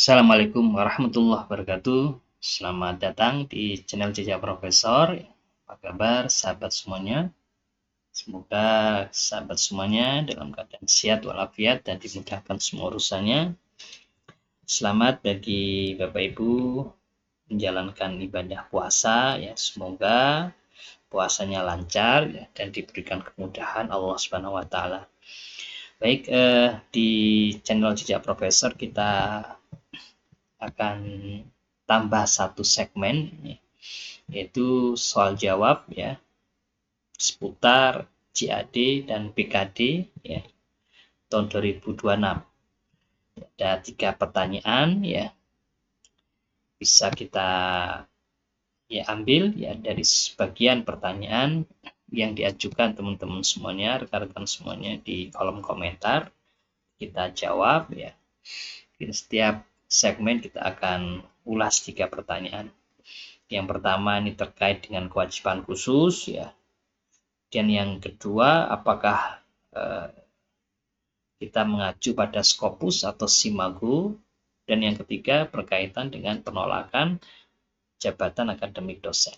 Assalamualaikum warahmatullahi wabarakatuh. Selamat datang di channel Jejak Profesor. Apa kabar sahabat semuanya? Semoga sahabat semuanya dalam keadaan sehat walafiat dan dimudahkan semua urusannya. Selamat bagi Bapak Ibu menjalankan ibadah puasa ya. Semoga puasanya lancar ya, dan diberikan kemudahan Allah Subhanahu wa taala. Baik, di channel Jejak Profesor kita akan tambah satu segmen, yaitu soal jawab ya seputar JAD dan BKD ya tahun 2026. Ada 3 pertanyaan ya, bisa kita ya ambil ya dari sebagian pertanyaan yang diajukan teman-teman semuanya, rekan-rekan semuanya di kolom komentar. Kita jawab ya. Di setiap segmen kita akan ulas 3 pertanyaan. Yang pertama ini terkait dengan kewajiban khusus ya. Dan yang kedua, apakah kita mengacu pada Scopus atau Simago. Dan yang ketiga berkaitan dengan penolakan jabatan akademik dosen.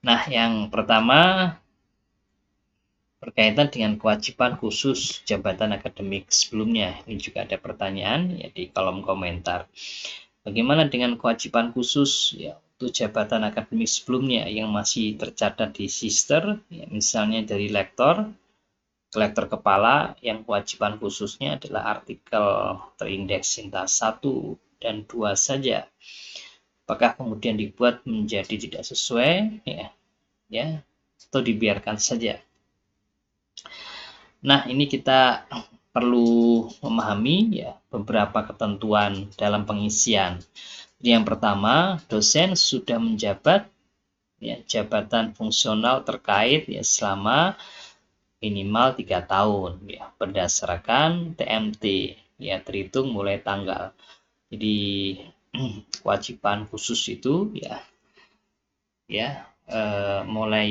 Nah, yang pertama berkaitan dengan kewajiban khusus jabatan akademik sebelumnya. Ini juga ada pertanyaan ya di kolom komentar. Bagaimana dengan kewajiban khusus ya untuk jabatan akademik sebelumnya yang masih tercatat di sister, ya, misalnya dari lektor ke lektor kepala, yang kewajiban khususnya adalah artikel terindeks Sinta 1 dan 2 saja. Apakah kemudian dibuat menjadi tidak sesuai ya atau dibiarkan saja? Nah, ini kita perlu memahami ya beberapa ketentuan dalam pengisian. Yang pertama, dosen sudah menjabat ya jabatan fungsional terkait ya selama minimal 3 tahun ya berdasarkan TMT ya terhitung mulai tanggal. Jadi kewajiban khusus itu mulai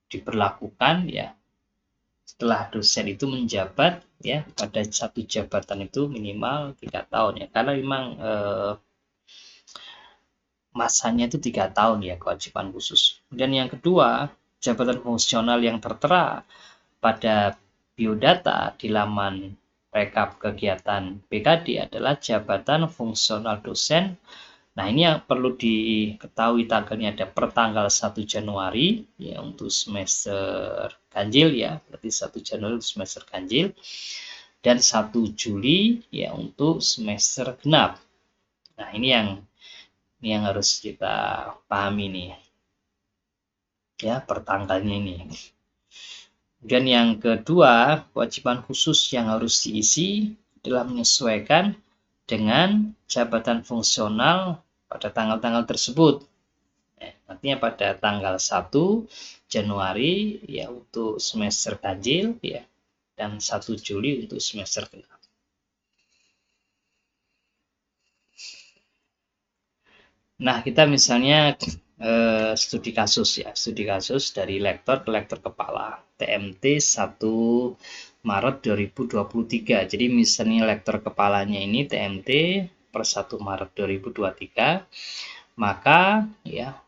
diberlakukan ya setelah dosen itu menjabat ya pada satu jabatan itu minimal 3 tahun ya, karena memang masanya itu 3 tahun ya kewajiban khusus. Dan yang kedua, jabatan fungsional yang tertera pada biodata di laman rekap kegiatan BKD adalah jabatan fungsional dosen. Nah, ini yang perlu diketahui tanggalnya ada pertanggal 1 Januari ya untuk semester ganjil ya, berarti 1 Januari untuk semester ganjil dan 1 Juli ya untuk semester genap. Nah, ini yang harus kita pahami nih. Ya, pertanggalnya ini. Dan yang kedua, kewajiban khusus yang harus diisi adalah menyesuaikan dengan jabatan fungsional pada tanggal-tanggal tersebut. Artinya pada tanggal 1 Januari ya untuk semester ganjil ya dan 1 Juli untuk semester genap. Nah, kita misalnya studi kasus dari lektor ke lektor kepala TMT 1 Maret 2023. Jadi misalnya lektor kepalanya ini TMT per 1 Maret 2023, maka ya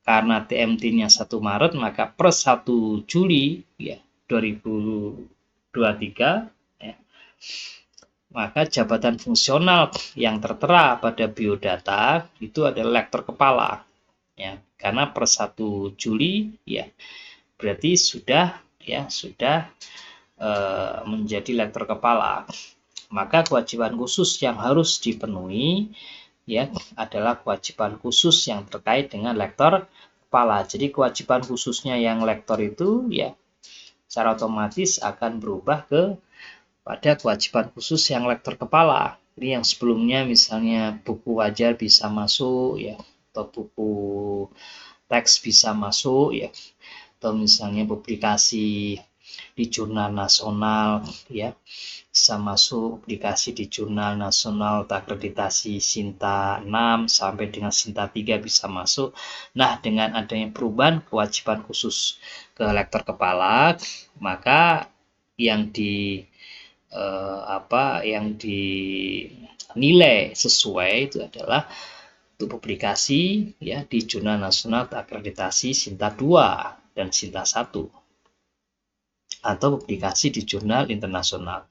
karena TMT-nya 1 Maret maka per 1 Juli ya 2023 ya, maka jabatan fungsional yang tertera pada biodata itu adalah lektor kepala ya, karena per 1 Juli ya berarti sudah menjadi lektor kepala. Maka kewajiban khusus yang harus dipenuhi ya adalah kewajiban khusus yang terkait dengan lektor kepala. Jadi kewajiban khususnya yang lektor itu ya secara otomatis akan berubah pada kewajiban khusus yang lektor kepala. Jadi yang sebelumnya misalnya buku wajar bisa masuk ya, atau buku teks bisa masuk ya, atau misalnya publikasi di jurnal nasional ya bisa masuk, publikasi di jurnal nasional akreditasi Sinta 6 sampai dengan Sinta 3 bisa masuk. Nah, dengan adanya perubahan kewajiban khusus ke lektor kepala, maka yang apa yang dinilai sesuai itu adalah untuk publikasi ya di Jurnal Nasional Terakreditasi Sinta 2 dan Sinta 1 atau publikasi di jurnal internasional.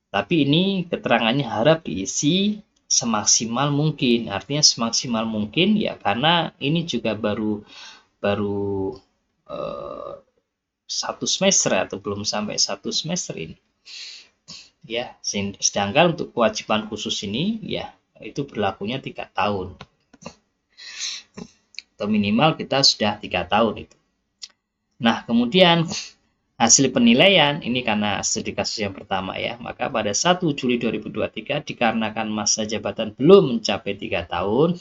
Tapi ini keterangannya harap diisi semaksimal mungkin. Artinya semaksimal mungkin ya karena ini juga baru satu semester atau belum sampai satu semester ini. Ya, sedangkan untuk kewajiban khusus ini ya itu berlakunya 3 tahun. Atau minimal kita sudah 3 tahun itu. Nah, kemudian hasil penilaian ini karena studi kasus yang pertama ya, maka pada 1 Juli 2023 dikarenakan masa jabatan belum mencapai 3 tahun,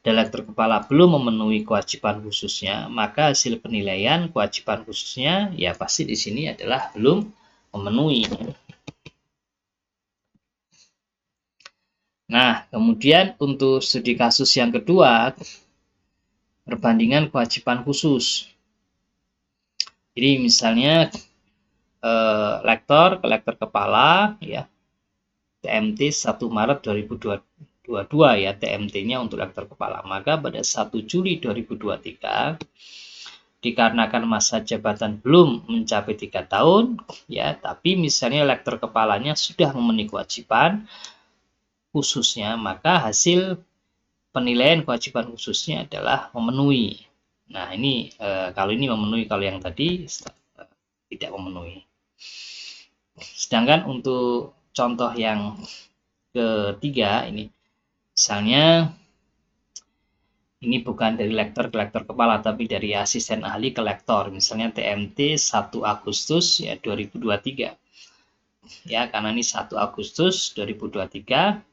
Direktur Kepala belum memenuhi kewajiban khususnya, maka hasil penilaian kewajiban khususnya ya pasti di sini adalah belum memenuhi. Nah, kemudian untuk studi kasus yang kedua, perbandingan kewajiban khusus. Jadi misalnya lektor ke lektor kepala ya TMT 1 Maret 2022 ya TMT-nya untuk lektor kepala. Maka pada 1 Juli 2023 dikarenakan masa jabatan belum mencapai 3 tahun ya, tapi misalnya lektor kepalanya sudah memenuhi kewajiban khususnya, maka hasil penilaian kewajiban khususnya adalah memenuhi. Nah, ini kalau ini memenuhi, kalau yang tadi tidak memenuhi. Sedangkan untuk contoh yang ketiga ini, misalnya ini bukan dari lektor ke lektor kepala, tapi dari asisten ahli ke lektor. Misalnya TMT 1 Agustus ya 2023. Ya, karena ini 1 Agustus 2023,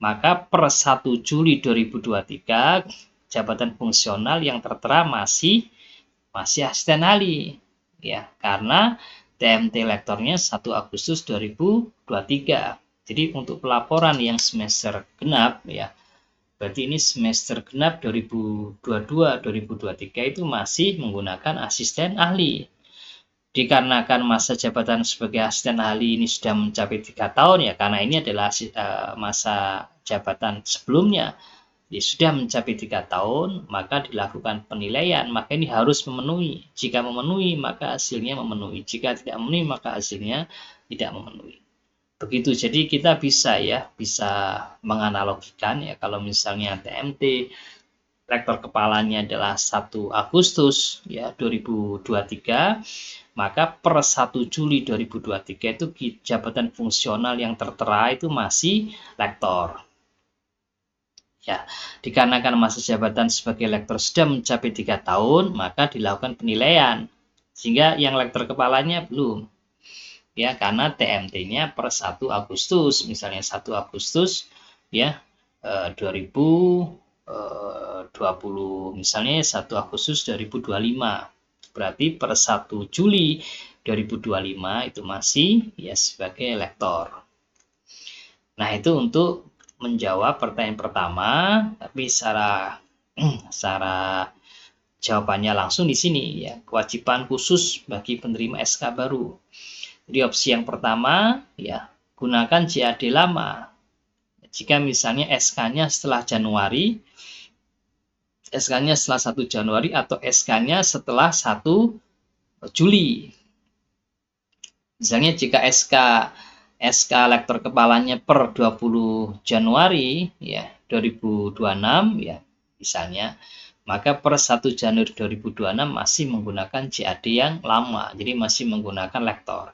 maka per 1 Juli 2023 jabatan fungsional yang tertera masih asisten ahli ya, karena TMT lektornya 1 Agustus 2023. Jadi untuk pelaporan yang semester genap ya, berarti ini semester genap 2022-2023 itu masih menggunakan asisten ahli. Dikarenakan masa jabatan sebagai asisten ahli ini sudah mencapai 3 tahun ya, karena ini adalah masa jabatan sebelumnya ya, sudah mencapai 3 tahun, maka dilakukan penilaian, maka ini harus memenuhi. Jika memenuhi, maka hasilnya memenuhi. Jika tidak memenuhi, maka hasilnya tidak memenuhi. Begitu, jadi kita bisa menganalogikan ya, kalau misalnya TMT rektor kepalanya adalah 1 Agustus ya 2023, maka per 1 Juli 2023 itu jabatan fungsional yang tertera itu masih lektor. Ya, dikarenakan masa jabatan sebagai lektor sudah mencapai 3 tahun, maka dilakukan penilaian. Sehingga yang lektor kepalanya belum. Ya, karena TMT-nya per 1 Agustus, misalnya 1 Agustus ya 2020, misalnya 1 Agustus 2025. Berarti per 1 Juli 2025 itu masih ya sebagai lektor. Nah, itu untuk menjawab pertanyaan pertama, tapi secara jawabannya langsung di sini ya, kewajiban khusus bagi penerima SK baru. Jadi opsi yang pertama ya, gunakan JAD lama. Jika misalnya SK-nya setelah Januari, SK-nya setelah 1 Januari atau SK-nya setelah 1 Juli. Misalnya jika SK lektor kepalanya per 20 Januari ya 2026 ya misalnya, maka per 1 Januari 2026 masih menggunakan JAD yang lama, jadi masih menggunakan lektor.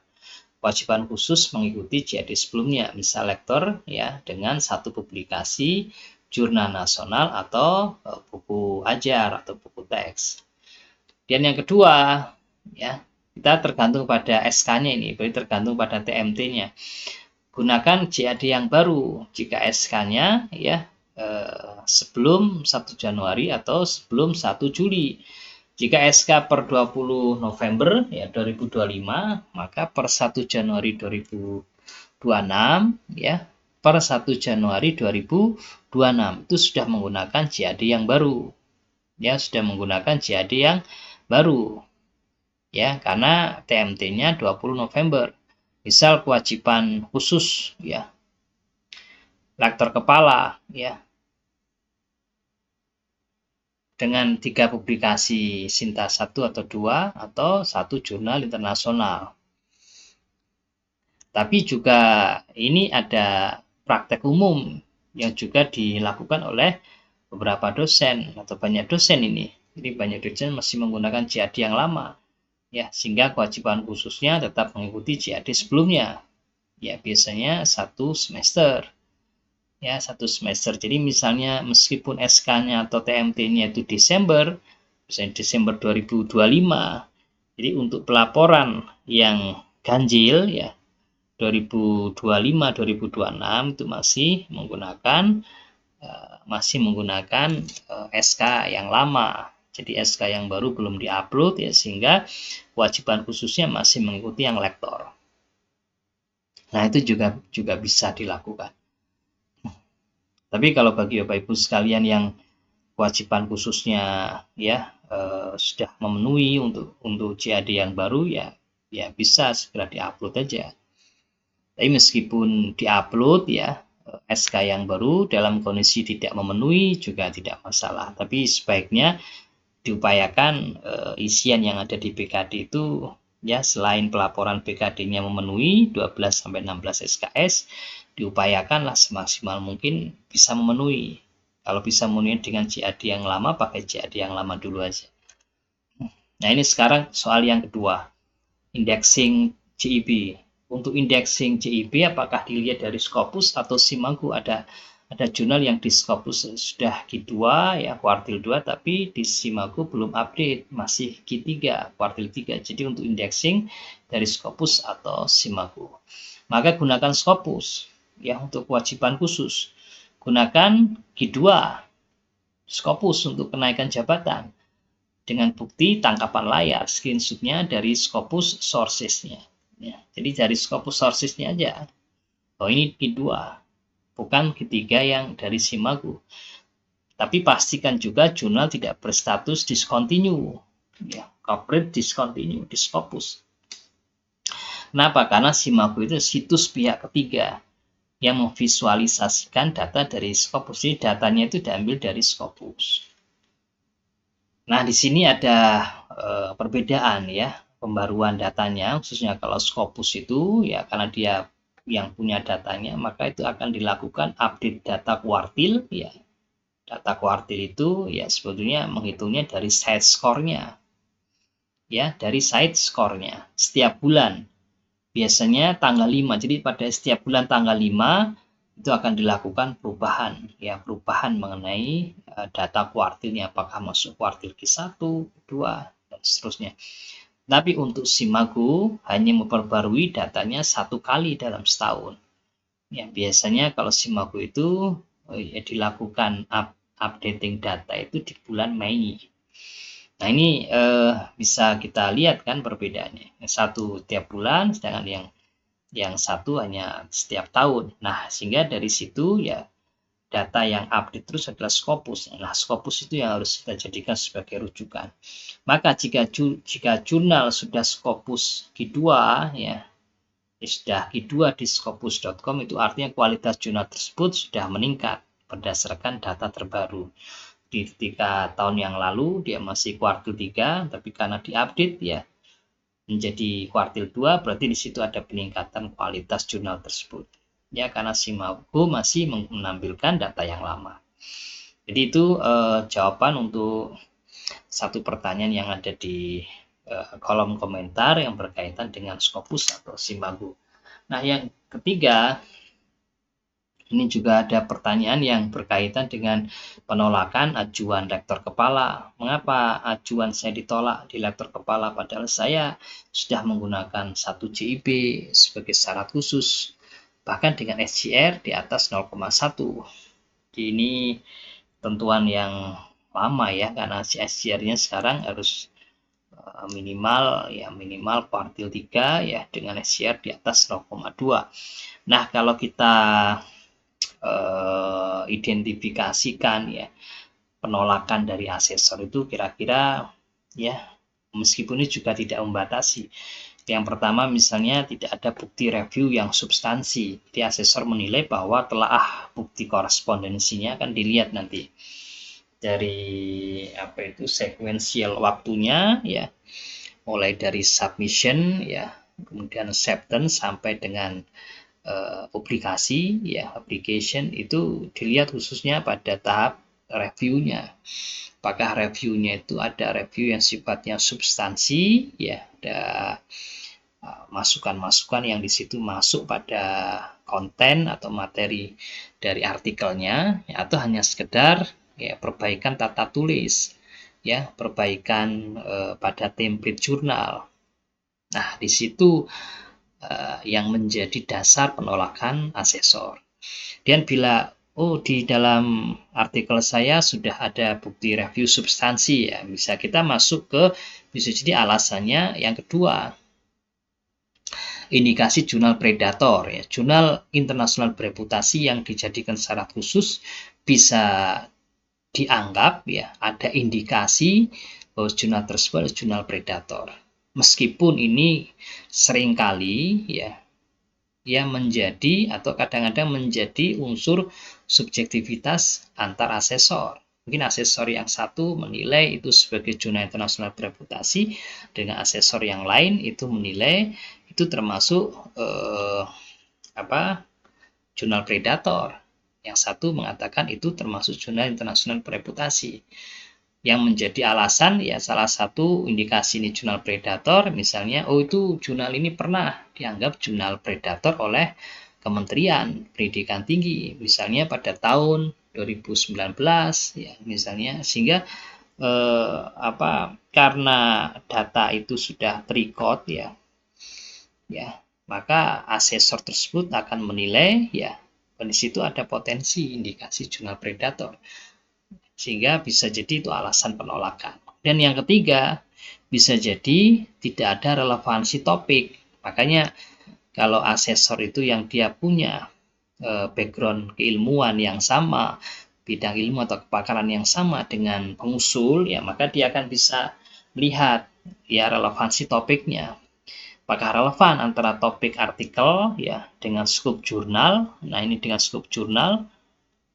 Kewajiban khusus mengikuti JAD sebelumnya, misal lektor ya dengan 1 publikasi jurnal nasional atau buku ajar atau buku teks. Dan yang kedua ya, kita tergantung pada SK-nya ini, berarti tergantung pada TMT-nya. Gunakan JAD yang baru jika SK-nya ya sebelum 1 Januari atau sebelum 1 Juli. Jika SK per 20 November ya 2025, maka per 1 Januari 2026 ya per 1 Januari 2026 itu sudah menggunakan JAD yang baru. Ya, sudah menggunakan JAD yang baru. Ya, karena TMT-nya 20 November. Misal kewajiban khusus ya, lektor kepala ya, dengan 3 publikasi Sinta 1 atau 2 atau 1 jurnal internasional. Tapi juga ini ada praktek umum yang juga dilakukan oleh beberapa dosen atau banyak dosen ini. Jadi banyak dosen masih menggunakan JAD yang lama ya, sehingga kewajiban khususnya tetap mengikuti JAD sebelumnya. Ya, biasanya 1 semester. Ya, 1 semester. Jadi misalnya meskipun SK-nya atau TMT-nya itu Desember, misalnya Desember 2025. Jadi untuk pelaporan yang ganjil ya 2025-2026 itu masih menggunakan SK yang lama. Jadi SK yang baru belum diupload ya, sehingga kewajiban khususnya masih mengikuti yang lektor. Nah, itu juga bisa dilakukan. Tapi kalau bagi Bapak Ibu sekalian yang kewajiban khususnya ya sudah memenuhi untuk JAD yang baru ya bisa segera diupload aja. Tapi meskipun diupload ya SK yang baru dalam kondisi tidak memenuhi juga tidak masalah. Tapi sebaiknya diupayakan isian yang ada di BKD itu ya, selain pelaporan BKD-nya memenuhi 12-16 SKS, diupayakanlah semaksimal mungkin bisa memenuhi. Kalau bisa memenuhi dengan JAD yang lama, pakai JAD yang lama dulu aja. Nah, ini sekarang soal yang kedua, indexing JIB. Untuk indexing JIB apakah dilihat dari Scopus atau Simagu? Ada jurnal yang di Scopus sudah Q2 ya, kuartil 2, tapi di Simagu belum update, masih Q3, kuartil 3. Jadi untuk indexing dari Scopus atau Simagu, maka gunakan Scopus ya untuk kewajiban khusus. Gunakan Q2 Scopus untuk kenaikan jabatan dengan bukti tangkapan layar, screenshotnya dari Scopus sourcesnya. Ya, jadi dari Scopus sourcesnya aja. Oh, ini Q2, bukan ketiga yang dari Simagu. Tapi pastikan juga jurnal tidak berstatus discontinue. Ya, corporate discontinue di Scopus. Kenapa? Karena Simagu itu situs pihak ketiga yang memvisualisasikan data dari Scopus. Jadi datanya itu diambil dari Scopus. Nah, di sini ada perbedaan ya, pembaruan datanya, khususnya kalau Scopus itu ya, karena dia yang punya datanya, maka itu akan dilakukan update data kuartil ya. Data kuartil itu ya sebetulnya menghitungnya dari side score-nya. Ya, dari side score-nya setiap bulan. Biasanya tanggal 5. Jadi pada setiap bulan tanggal 5 itu akan dilakukan perubahan mengenai data kuartilnya, apakah masuk kuartil Q1, Q2, dan seterusnya. Tapi untuk Simagu hanya memperbarui datanya 1 kali dalam setahun. Ya, biasanya kalau Simagu itu dilakukan updating data itu di bulan Mei. Nah, ini bisa kita lihat kan perbedaannya. Yang satu tiap bulan, sedangkan yang satu hanya setiap tahun. Nah, sehingga dari situ ya data yang update terus adalah Scopus. Nah, Scopus itu yang harus kita jadikan sebagai rujukan. Maka jika jurnal sudah Scopus Q2 ya, sudah Q2 di scopus.com, itu artinya kualitas jurnal tersebut sudah meningkat berdasarkan data terbaru. Di ketika tahun yang lalu dia masih kuartil 3, tapi karena diupdate ya menjadi kuartil 2, berarti di situ ada peningkatan kualitas jurnal tersebut. Ya, karena Simagu masih menampilkan data yang lama. Jadi itu jawaban untuk satu pertanyaan yang ada di kolom komentar yang berkaitan dengan Scopus atau Simagu. Nah, yang ketiga, ini juga ada pertanyaan yang berkaitan dengan penolakan ajuan rektor kepala. Mengapa ajuan saya ditolak di rektor kepala padahal saya sudah menggunakan 1 JIB sebagai syarat khusus, bahkan dengan SJR di atas 0,1. Ini tentuan yang lama ya, karena si SJR-nya sekarang harus minimal kuartil 3 ya, dengan SJR di atas 0,2. Nah, kalau kita identifikasikan ya penolakan dari asesor itu kira-kira ya, meskipun ini juga tidak membatasi, Yang pertama misalnya tidak ada bukti review yang substansi. Jadi asesor menilai bahwa telah bukti korespondensinya akan dilihat nanti dari sekuensial waktunya ya, mulai dari submission ya, kemudian acceptance sampai dengan publikasi ya, application, itu dilihat khususnya pada tahap reviewnya. Apakah reviewnya itu ada review yang sifatnya substansi ya, ada masukan-masukan yang di situ masuk pada konten atau materi dari artikelnya ya, atau hanya sekedar ya perbaikan tata tulis ya, perbaikan pada template jurnal. Nah, di situ yang menjadi dasar penolakan asesor. Dan bila di dalam artikel saya sudah ada bukti review substansi ya, bisa kita masuk ke, bisa jadi alasannya yang kedua, indikasi jurnal predator ya, jurnal internasional bereputasi yang dijadikan syarat khusus bisa dianggap ya ada indikasi bahwa jurnal tersebut adalah jurnal predator. Meskipun ini seringkali ya menjadi atau kadang-kadang menjadi unsur subjektivitas antar asesor. Mungkin asesor yang satu menilai itu sebagai jurnal internasional bereputasi, dengan asesor yang lain itu menilai itu termasuk jurnal predator. Yang satu mengatakan itu termasuk jurnal internasional bereputasi. Yang menjadi alasan ya, salah satu indikasi ini jurnal predator misalnya, itu jurnal ini pernah dianggap jurnal predator oleh Kementerian Pendidikan Tinggi misalnya pada tahun 2019 ya misalnya, sehingga karena data itu sudah record ya maka asesor tersebut akan menilai ya di situ ada potensi indikasi jurnal predator, sehingga bisa jadi itu alasan penolakan. Dan yang ketiga, bisa jadi tidak ada relevansi topik. Makanya kalau asesor itu yang dia punya background keilmuan yang sama, bidang ilmu atau kepakaran yang sama dengan pengusul ya, maka dia akan bisa melihat ya relevansi topiknya. Apakah relevan antara topik artikel ya dengan skop jurnal. Nah, ini dengan skop jurnal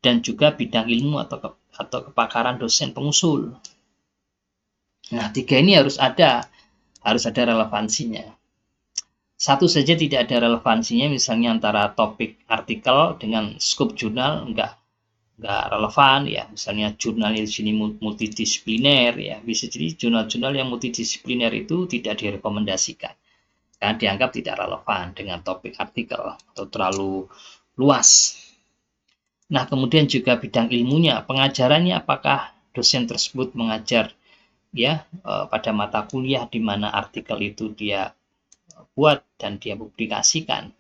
dan juga bidang ilmu atau kepakaran dosen pengusul. Nah, tiga ini harus ada relevansinya. Satu saja tidak ada relevansinya, misalnya antara topik artikel dengan skop jurnal enggak relevan ya. Misalnya jurnal di sini multidisipliner ya, bisa jadi jurnal-jurnal yang multidisipliner itu tidak direkomendasikan karena dianggap tidak relevan dengan topik artikel atau terlalu luas. Nah, kemudian juga bidang ilmunya, pengajarannya, apakah dosen tersebut mengajar ya pada mata kuliah di mana artikel itu dia buat dan dia publikasikan.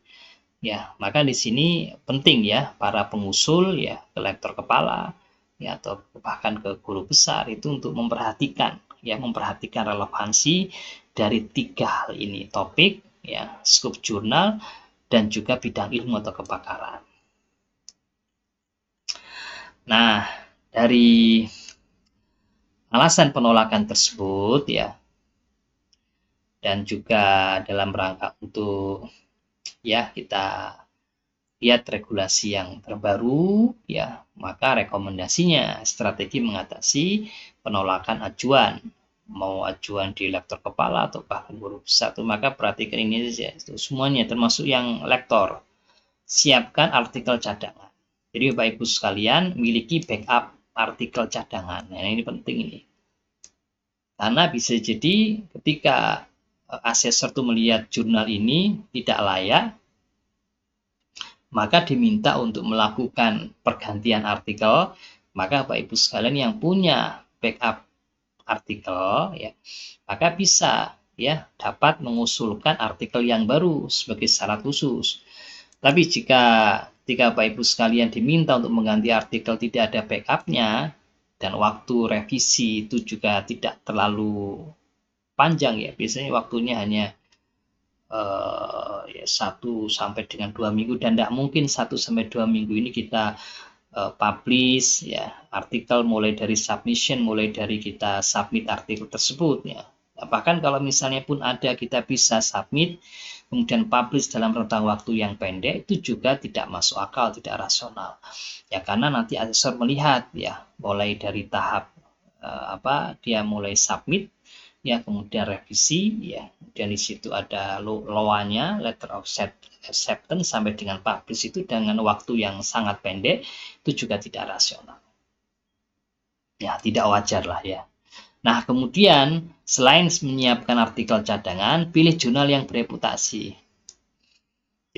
Ya, maka di sini penting ya para pengusul ya, ke lektor kepala ya atau bahkan ke guru besar itu untuk memperhatikan relevansi dari tiga hal ini, topik ya, skop jurnal, dan juga bidang ilmu atau kepakaran. Nah, dari alasan penolakan tersebut ya, dan juga dalam rangka untuk ya kita lihat regulasi yang terbaru ya, maka rekomendasinya strategi mengatasi penolakan ajuan, mau ajuan di lektor kepala atau bahkan guru besar, maka perhatikan ini saja, itu semuanya termasuk yang lektor. Siapkan artikel cadangan. Jadi Bapak Ibu sekalian miliki backup artikel cadangan. Nah, ini penting ini. Karena bisa jadi ketika asesor itu melihat jurnal ini tidak layak, maka diminta untuk melakukan pergantian artikel, maka Bapak Ibu sekalian yang punya backup artikel ya, maka bisa ya dapat mengusulkan artikel yang baru sebagai syarat khusus. Tapi jika Bapak Ibu sekalian diminta untuk mengganti artikel tidak ada backupnya dan waktu revisi itu juga tidak terlalu panjang ya, biasanya waktunya hanya 1 sampai dengan 2 minggu, dan tidak mungkin 1 sampai 2 minggu ini kita publish ya artikel mulai dari submission, mulai dari kita submit artikel tersebut ya, Bahkan kalau misalnya pun ada kita bisa submit, kemudian publish dalam rentang waktu yang pendek, itu juga tidak masuk akal, tidak rasional. Ya karena nanti asesor melihat ya mulai dari tahap dia mulai submit, ya kemudian revisi, ya kemudian di situ ada LOA-nya, letter of acceptance, sampai dengan publish itu dengan waktu yang sangat pendek, itu juga tidak rasional. Ya tidak wajar lah ya. Nah, kemudian selain menyiapkan artikel cadangan, pilih jurnal yang bereputasi.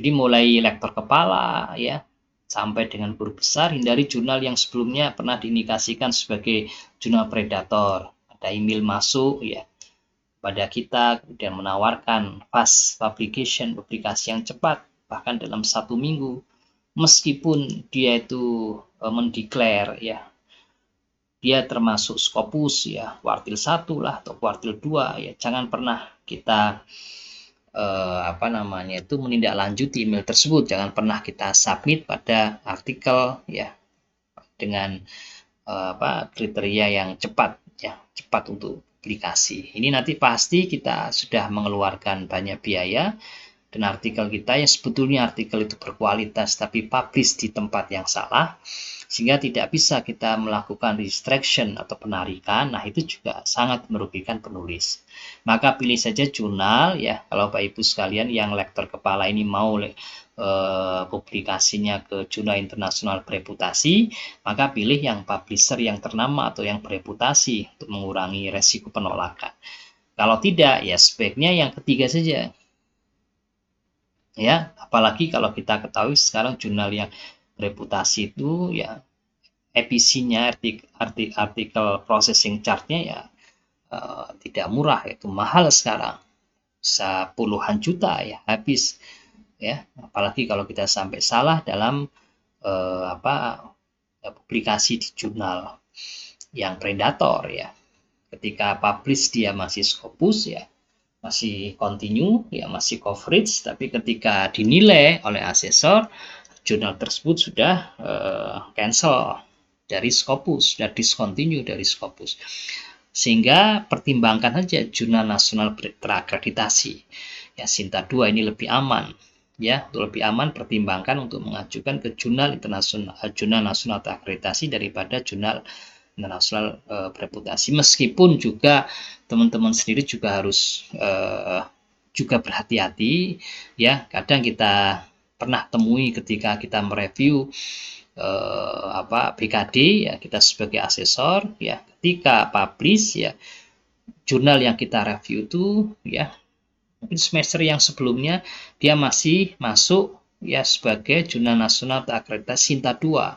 Jadi mulai lektor kepala ya, sampai dengan guru besar, hindari jurnal yang sebelumnya pernah diindikasikan sebagai jurnal predator. Ada email masuk ya pada kita, kemudian menawarkan fast publication, publikasi yang cepat, bahkan dalam 1 minggu. Meskipun dia itu mendeklar ya dia termasuk Scopus ya, kuartil 1 lah atau kuartil 2 ya, jangan pernah kita menindaklanjuti email tersebut, jangan pernah kita submit pada artikel ya dengan kriteria yang cepat ya, cepat untuk publikasi. Ini nanti pasti kita sudah mengeluarkan banyak biaya, dan artikel kita yang sebetulnya artikel itu berkualitas tapi publish di tempat yang salah, sehingga tidak bisa kita melakukan restriction atau penarikan. Nah, itu juga sangat merugikan penulis. Maka pilih saja jurnal ya, kalau Bapak Ibu sekalian yang lektor kepala ini mau publikasinya ke jurnal internasional bereputasi, maka pilih yang publisher yang ternama atau yang bereputasi untuk mengurangi resiko penolakan. Kalau tidak, ya sebaiknya yang ketiga saja. Ya, apalagi kalau kita ketahui sekarang jurnal yang reputasi itu ya EPC-nya, artikel processing charge-nya ya tidak murah, itu mahal sekarang, bisa puluhan juta ya habis ya, apalagi kalau kita sampai salah dalam publikasi di jurnal yang predator ya. Ketika publish dia masih Scopus ya, masih continue ya, masih coverage, tapi ketika dinilai oleh asesor jurnal tersebut sudah cancel dari Scopus, sudah discontinue dari Scopus. Sehingga pertimbangkan saja jurnal nasional terakreditasi ya, Sinta 2 ini lebih aman ya, untuk lebih aman pertimbangkan untuk mengajukan ke jurnal internasional, jurnal nasional terakreditasi daripada jurnal internasional bereputasi. Meskipun juga teman-teman sendiri juga harus juga berhati-hati ya, kadang kita pernah temui ketika kita mereview BKD ya, kita sebagai asesor ya, ketika publish ya jurnal yang kita review itu ya mungkin semester yang sebelumnya dia masih masuk ya sebagai jurnal nasional terakreditasi Sinta 2.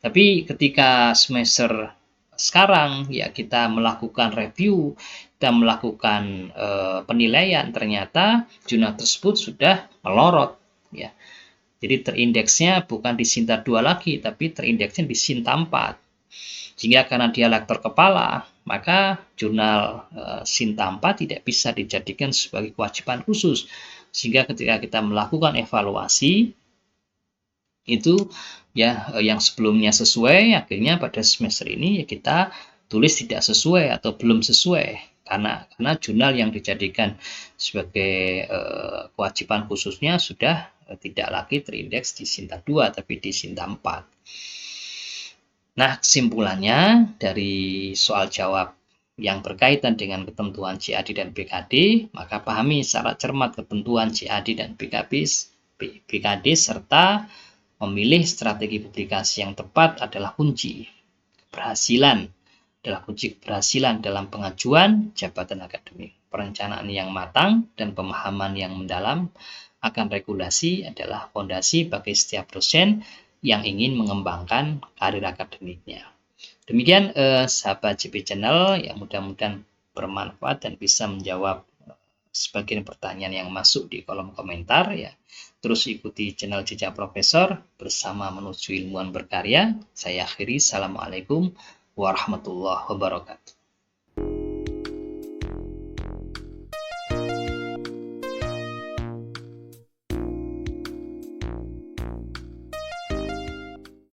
Tapi ketika semester sekarang ya kita melakukan review, kita melakukan penilaian, ternyata jurnal tersebut sudah melorot ya. Jadi terindeksnya bukan di Sinta 2 lagi, tapi terindeksnya di Sinta 4. Sehingga karena dia lektor kepala, maka jurnal Sinta 4 tidak bisa dijadikan sebagai kewajiban khusus. Sehingga ketika kita melakukan evaluasi, itu ya yang sebelumnya sesuai, akhirnya pada semester ini ya kita tulis tidak sesuai atau belum sesuai karena jurnal yang dijadikan sebagai kewajiban khususnya sudah tidak lagi terindeks di Sinta 2 tapi di Sinta 4. Nah, kesimpulannya dari soal jawab yang berkaitan dengan ketentuan CAD dan BKD, maka pahami secara cermat ketentuan CAD dan BKD serta memilih strategi publikasi yang tepat adalah kunci keberhasilan dalam pengajuan jabatan akademik. Perencanaan yang matang dan pemahaman yang mendalam akan regulasi adalah fondasi bagi setiap dosen yang ingin mengembangkan karir akademiknya. Demikian sahabat JP Channel, yang mudah-mudahan bermanfaat dan bisa menjawab sebagian pertanyaan yang masuk di kolom komentar ya. Terus ikuti channel Jejak Profesor bersama menuju ilmuwan berkarya. Saya akhiri, assalamualaikum warahmatullahi wabarakatuh.